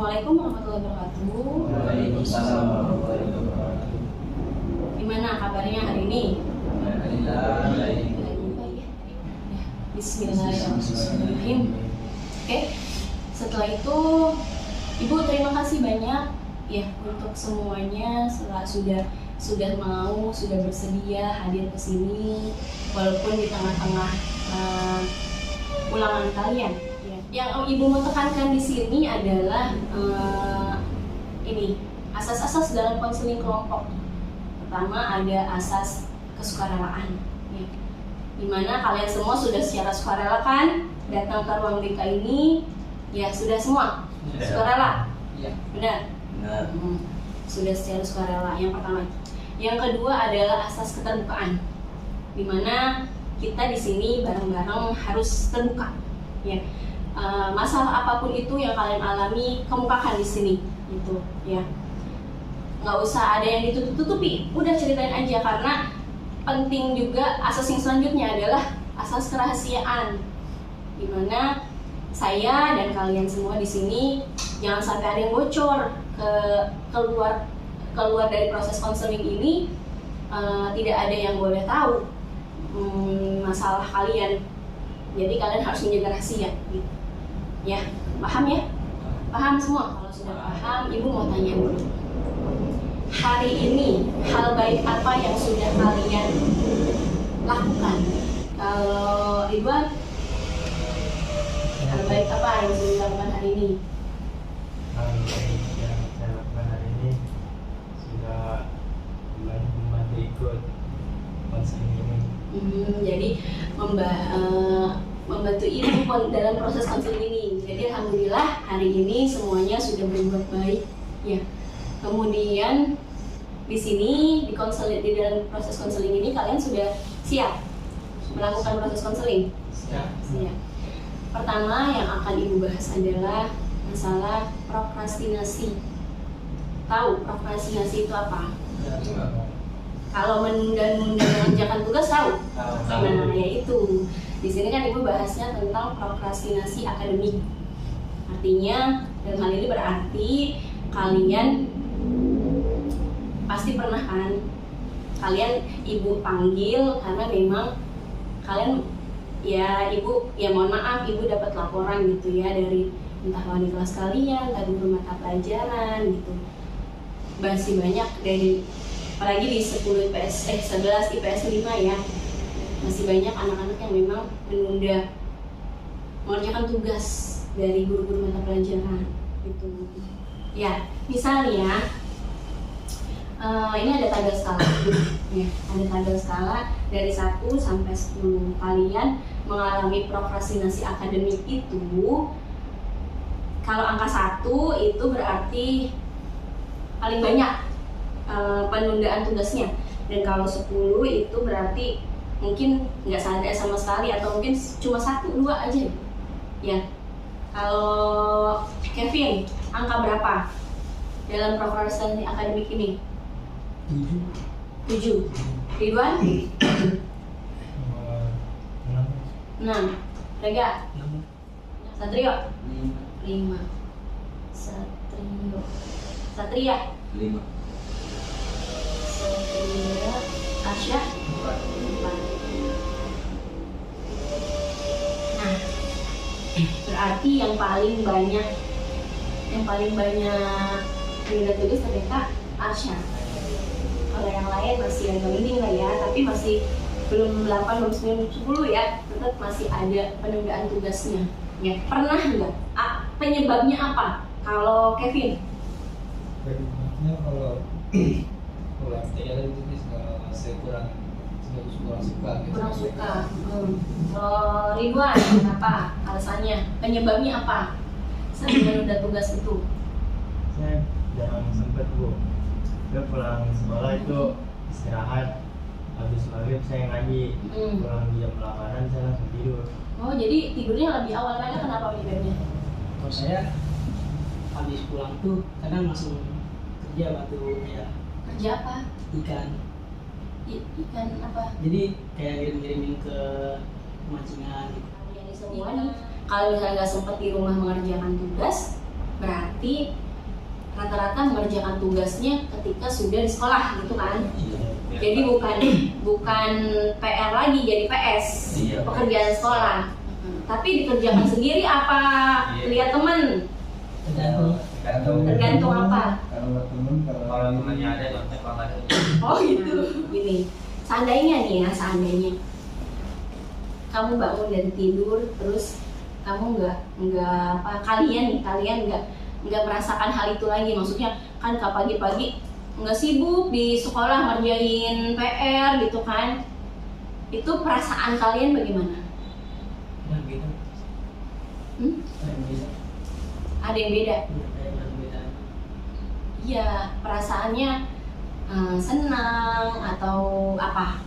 Assalamualaikum warahmatullahi wabarakatuh. Waalaikumsalam warahmatullahi wabarakatuh. Gimana kabarnya hari ini? Alhamdulillah baik. Bismillahirrahmanirrahim. Oke, setelah itu Ibu terima kasih banyak ya untuk semuanya sudah bersedia hadir ke sini walaupun di tengah-tengah ulangan kalian. Ya. Yang Ibu mau tekankan di sini adalah ini asas-asas dalam konseling kelompok. Pertama ada asas kesukarelaan. Ya. Dimana kalian semua sudah secara sukarela kan datang ke ruang BK ini, ya sudah semua sukarela, Ya. benar? Benar. Sudah secara sukarela. Yang pertama. Yang kedua adalah asas keterbukaan, dimana kita di sini bareng-bareng harus terbuka, ya. Masalah apapun itu yang kalian alami kemukakan di sini, gitu, ya. Nggak usah ada yang ditutup-tutupi, udah ceritain aja karena penting juga. Asas yang selanjutnya adalah asas kerahasiaan, dimana saya dan kalian semua di sini jangan sampai ada yang bocor keluar dari proses konseling ini. Tidak ada yang boleh tahu masalah kalian, jadi kalian harus menjaga rahasia, gitu. Ya, paham ya? Paham semua? Kalau sudah paham, Ibu mau tanya dulu. Hari ini hal baik apa yang sudah kalian lakukan? Kalau Ridwan, hal baik apa yang sudah dilakukan hari ini? Hal baik yang saya lakukan hari ini sudah membantu ikut konseling ini. Jadi membantu Ibu dalam proses konseling ini. Jadi alhamdulillah hari ini semuanya sudah berbuat baik, ya. Kemudian di sini di dalam proses konseling ini kalian sudah siap melakukan proses konseling? Siap. Siap. Pertama yang akan Ibu bahas adalah masalah prokrastinasi. Tahu prokrastinasi itu apa? Kalau menunda-nunda mengerjakan tugas tahu? Nah, yaitu di sini kan Ibu bahasnya tentang prokrastinasi akademik. Artinya dalam hal ini berarti kalian pasti pernah kan kalian Ibu panggil karena memang kalian ya Ibu ya mohon maaf Ibu dapat laporan gitu ya dari entah wali kelas kalian, entah guru mata pelajaran gitu. Masih banyak dari apalagi di 11 IPS 5 ya. Masih banyak anak-anak yang memang menunda mengerjakan tugas dari guru-guru mata pelajaran gitu. Ya, misalnya ini ada tanggal skala, ya, ada tanggal skala dari 1 sampai 10. Kalian mengalami prokrastinasi akademik itu, kalau angka 1 itu berarti paling banyak penundaan tugasnya, dan kalau 10 itu berarti mungkin nggak ada sama sekali atau mungkin cuma 1-2 aja, ya. Kalau Kevin, angka berapa dalam prokrastinasi akademik ini? 7. Ridwan? 6. Rega? 6. Satrio? 5. Satria? 5. Satria. Asya? 4. Nah, berarti yang paling banyak penunda tugas ternyata Arsya. Kalau yang lain masih agak mending lah ya, tapi masih belum 8, belum 9, 10 ya, tetap masih ada penundaan tugasnya. Ya, pernah nggak? Penyebabnya apa? Kalau Kevin? Penyebabnya kalau TL itu saya kurang suka gitu. Kurang suka. Kalau Ridwan, kenapa? Alasannya? Penyebabnya apa? Sering menunda tugas itu? Saya jarang sempat Bu. Saya pulang sekolah itu istirahat, habis maghrib saya ngaji, pulang jam 8-an saya langsung tidur. Oh, jadi tidurnya lebih awal. Kenapa penyebabnya? Kalau saya habis pulang tuh kadang langsung kerja batu ya. Kerja apa? Ikan. Ikan apa? Jadi kayak ngirim-ngirimin ke pemancingan gitu. Kalian semua nih, kalau misalnya nggak sempat di rumah mengerjakan tugas, berarti rata-rata mengerjakan tugasnya ketika sudah di sekolah gitu kan. Jadi bukan PR lagi, jadi PS, pekerjaan sekolah. Tapi dikerjakan sendiri apa lihat teman? Tergantung apa? Kalau temen, kalau temennya ada, kalau nggak ada. Oh gitu. Gini, seandainya nih ya, seandainya kamu bangun dari tidur, terus kamu kalian nggak merasakan hal itu lagi. Maksudnya kan pagi-pagi nggak sibuk di sekolah ngerjain PR gitu kan? Itu perasaan kalian bagaimana? Yang beda. Yang beda. Ada yang beda? Yang beda. Iya, perasaannya senang atau apa?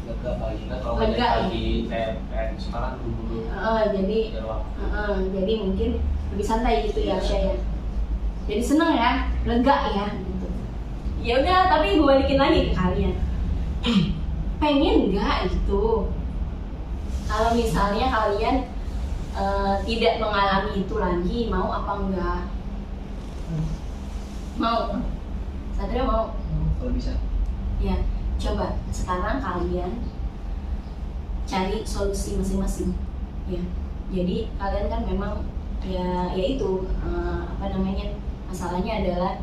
Lega pagi kan kalau Lega, pagi PR sekarang dulu. Jadi mungkin lebih santai gitu ya, Arsya ya. Jadi seneng ya, lega ya. Gitu. Ya udah, tapi gue balikin lagi ke kalian. Pengen nggak gitu? Kalau misalnya kalian tidak mengalami itu lagi, mau apa enggak? Mau? Satria mau? Kalau bisa. Ya, coba sekarang kalian cari solusi masing-masing. Ya, jadi kalian kan memang ya itu masalahnya adalah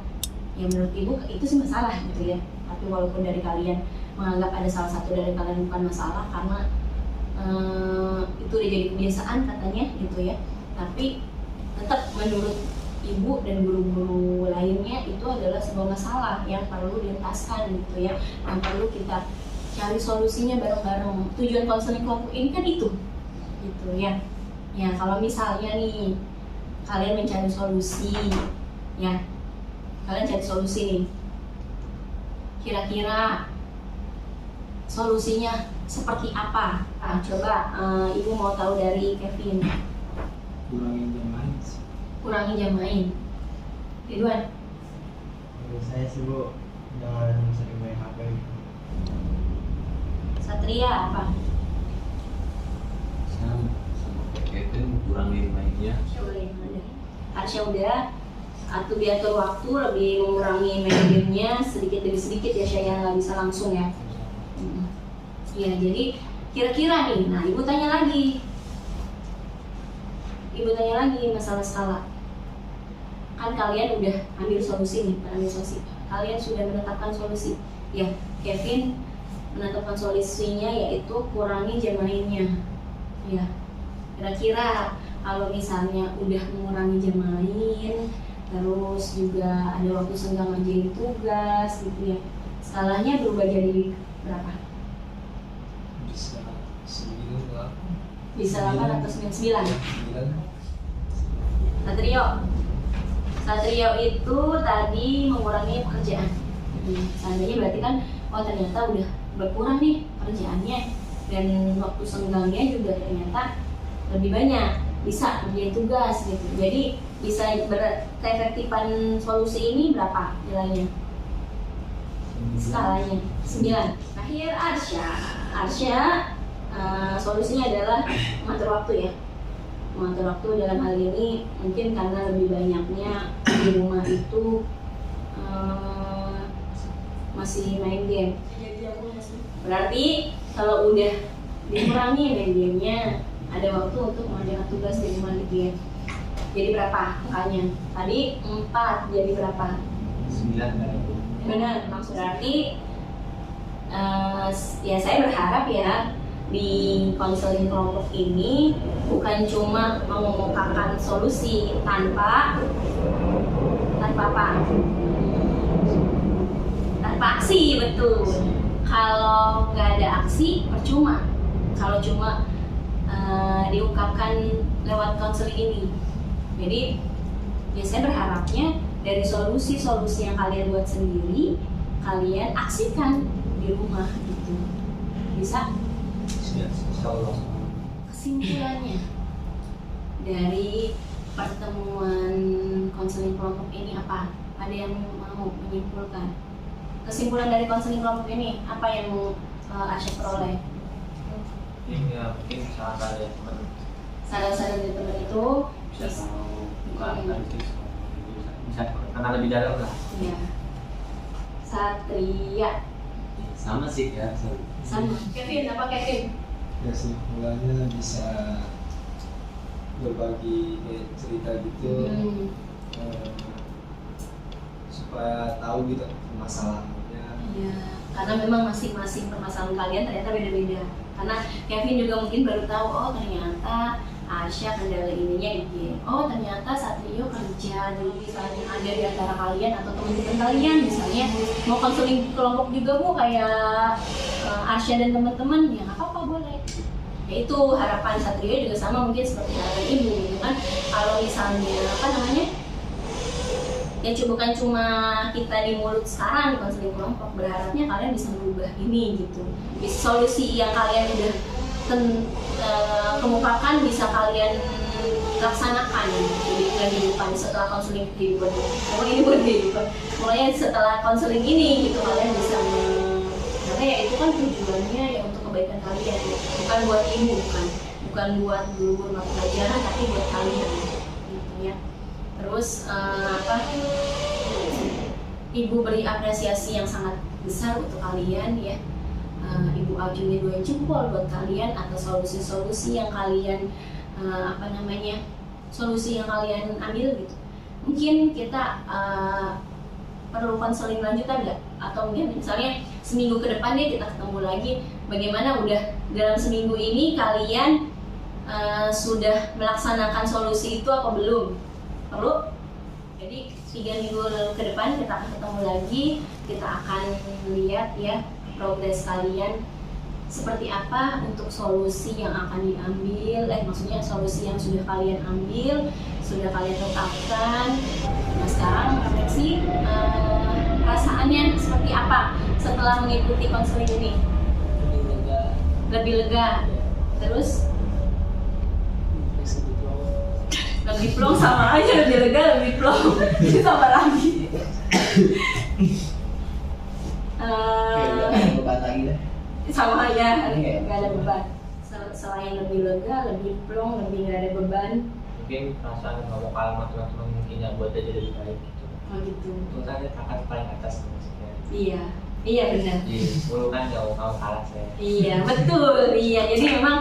ya menurut ibu itu sih masalah gitu ya. Tapi walaupun dari kalian menganggap ada salah satu dari kalian bukan masalah karena itu udah jadi kebiasaan katanya gitu ya. Tapi tetap menurut ibu dan guru-guru lainnya itu adalah sebuah masalah yang perlu dientaskan gitu ya, yang perlu kita cari solusinya bareng-bareng. Tujuan konseling kelompok ini kan itu gitu ya. Ya kalau misalnya nih kalian mencari solusi ya, kalian cari solusi nih, kira-kira solusinya seperti apa? Coba ibu mau tahu dari Kevin. Kurangin jam main. Kurangi jam main. Ridwan? Menurut saya sih Bu, jangan sering main HP. Satria apa? Sama Kevin kurangin mainnya. Arsya udah. Atau diatur waktu, lebih mengurangi main game-nya sedikit demi sedikit ya, saya nggak bisa langsung ya. Ya jadi kira-kira nih, nah ibu tanya lagi masalah skala. Kan kalian udah ambil solusi nih, kalian sudah menetapkan solusi. Ya, Kevin menetapkan solusinya yaitu kurangi jam mainnya. Ya, kira-kira kalau misalnya udah mengurangi jam main, terus juga ada waktu senggang ngerjain tugas gitu ya, skalanya berubah jadi berapa? Bisa 8 atau 9? Satrio itu tadi mengurangi pekerjaan. Seandainya berarti kan, oh ternyata udah berkurang nih pekerjaannya dan waktu senggangnya juga ternyata lebih banyak, bisa ngerjain tugas gitu. Jadi bisa keefektifan solusi ini berapa nilainya? Skalanya 9. Terakhir Arsya solusinya adalah mengatur waktu ya. Mengatur waktu dalam hal ini mungkin karena lebih banyaknya di rumah itu masih main game. Berarti kalau udah dikurangi main gamenya, ada waktu untuk mengerjakan tugas di rumah gitu ya. Jadi berapa angkanya? Tadi 4, jadi berapa? 9 kan itu. Benar, maksud berarti ya saya berharap ya di konseling kelompok ini bukan cuma mengemukakan solusi tanpa apa? Tanpa aksi, betul. Kalau nggak ada aksi percuma. Kalau cuma diungkapkan lewat konseling ini. Jadi ya saya berharapnya dari solusi-solusi yang kalian buat sendiri, kalian aksikan di rumah gitu. Bisa? Insyaallah. Kesimpulannya dari pertemuan konseling kelompok ini apa? Ada yang mau menyimpulkan? Kesimpulan dari konseling kelompok ini apa yang mau Arsya peroleh? Ini ya mungkin saran dari teman. Saran-saran dari teman itu bisa tahu bukan bisa kenal lebih dalam lah. Ya. Satria. Sama sih ya. Sama. Kevin, apa Kevin? Ya sih, mulanya bisa berbagi kayak cerita gitu supaya tahu gitu masalahnya. Iya, karena memang masing-masing permasalahan kalian ternyata beda-beda. Karena Kevin juga mungkin baru tahu, oh ternyata Arsya kendala ininya ini. Oh ternyata Satrio kerja, jadi misalnya ada di antara kalian atau teman-teman kalian misalnya mau konseling kelompok juga Bu kayak Arsya dan teman-teman, ya nggak apa-apa boleh. Ya itu harapan Satrio juga sama mungkin seperti harapan ibu gitu kan. Kalau misalnya apa namanya, ya bukan cuma kita di mulut sekarang di konseling kelompok, berharapnya kalian bisa merubah ini gitu. Solusi yang kalian udah kemukakan bisa kalian laksanakan di kehidupan setelah konseling kehidupan. Ini buat kehidupan. Mulai setelah konseling ini gitu kalian bisa karena ya itu kan tujuannya ya untuk kebaikan kalian, bukan buat ibu, bukan buat guru mata pelajaran, tapi buat kalian gitu ya. Terus ibu beri apresiasi yang sangat besar untuk kalian ya. Ibu acungi 2 jempol buat kalian atas solusi-solusi yang kalian solusi yang kalian ambil gitu. Mungkin kita perlu konseling lanjutan nggak? Atau mungkin misalnya seminggu ke depan kita ketemu lagi, bagaimana udah dalam seminggu ini kalian sudah melaksanakan solusi itu apa belum? Perlu? Jadi 3 minggu ke depan kita akan ketemu lagi, kita akan lihat ya progres kalian seperti apa untuk solusi yang akan diambil, maksudnya solusi yang sudah kalian ambil, sudah kalian tetapkan. Nah sekarang refleksi perasaannya seperti apa setelah mengikuti konseling ini? Lebih lega. Terus? Lebih plong sama aja, lebih lega, lebih plong. Itu sama lagi. Beban lagi deh. Sama aja, nggak ada beban. Selain lebih lega, lebih plong, lebih nggak ada beban. Mungkin perasaan nggak mau kalah sama teman-teman mungkin yang buat aja lebih baik gitu. Oh gitu. Untuk saya kakak paling atas maksudnya. Iya benar. Di 10 kan nggak mau kalah saya. Iya betul. Iya jadi memang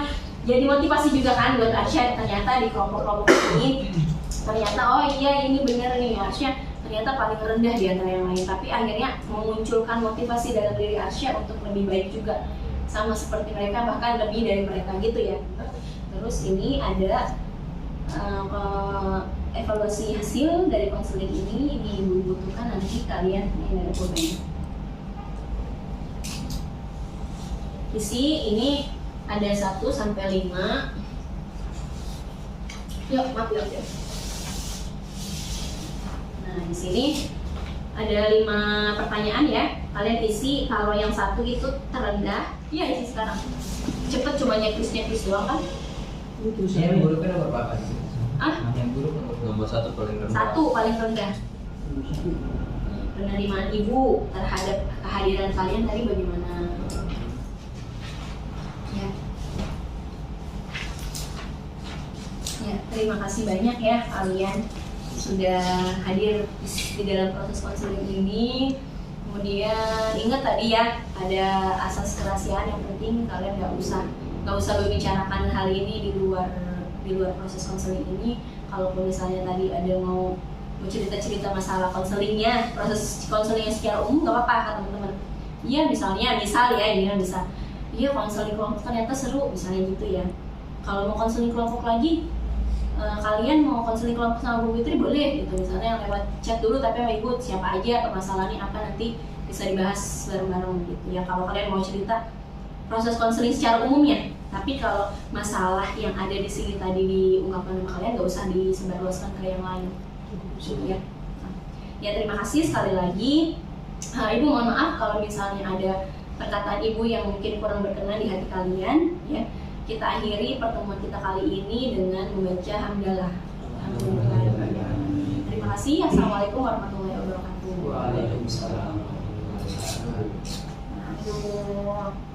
jadi motivasi juga kan buat Arsya. Ternyata di kelompok-kelompok ini ternyata oh iya ini benar nih Arsya. Ternyata paling rendah di antara yang lain, tapi akhirnya memunculkan motivasi dalam diri Arsya untuk lebih baik juga, sama seperti mereka, bahkan lebih dari mereka gitu ya. Terus ini ada evaluasi hasil dari konseling ini dibutuhkan nanti kalian yang ada problemnya. Isi ini ada 1 sampai 5. Yuk, maaf yuk. Nah, di sini ada 5 pertanyaan ya. Kalian isi, kalau yang 1 itu terendah. Iya, isi sekarang. Cepet cuma nyekris doang kan? Yang buruk kan nomor berapa sih? Yang buruk nomor 1 paling rendah. 1 paling rendah. Penerimaan ibu terhadap kehadiran kalian tadi bagaimana? Ya, terima kasih banyak ya kalian sudah hadir di dalam proses konseling ini. Kemudian ingat tadi ya, ada asas kerahasiaan yang penting. Kalian nggak usah membicarakan hal ini di luar proses konseling ini. Kalaupun misalnya tadi ada mau cerita-cerita masalah konselingnya, proses konselingnya secara umum nggak apa-apa kata teman-teman. Iya misal ya, iya konseling kelompok ternyata seru misalnya gitu ya. Kalau mau konseling kelompok lagi, kalian mau konseling kelompok sama Bu Fitri boleh gitu, misalnya lewat chat dulu tapi sama ibu siapa aja permasalahannya apa nanti bisa dibahas bareng-bareng gitu ya. Kalau kalian mau cerita proses konseling secara umumnya, tapi kalau masalah yang ada di sini tadi diungkapkan sama kalian nggak usah disebarluaskan ke yang lain gitu ya. Ya terima kasih sekali lagi. Ibu mohon maaf kalau misalnya ada perkataan ibu yang mungkin kurang berkenan di hati kalian ya. Kita akhiri pertemuan kita kali ini dengan membaca hamdalah. Terima kasih. Assalamualaikum warahmatullahi wabarakatuh. Waalaikumsalam. Aduh.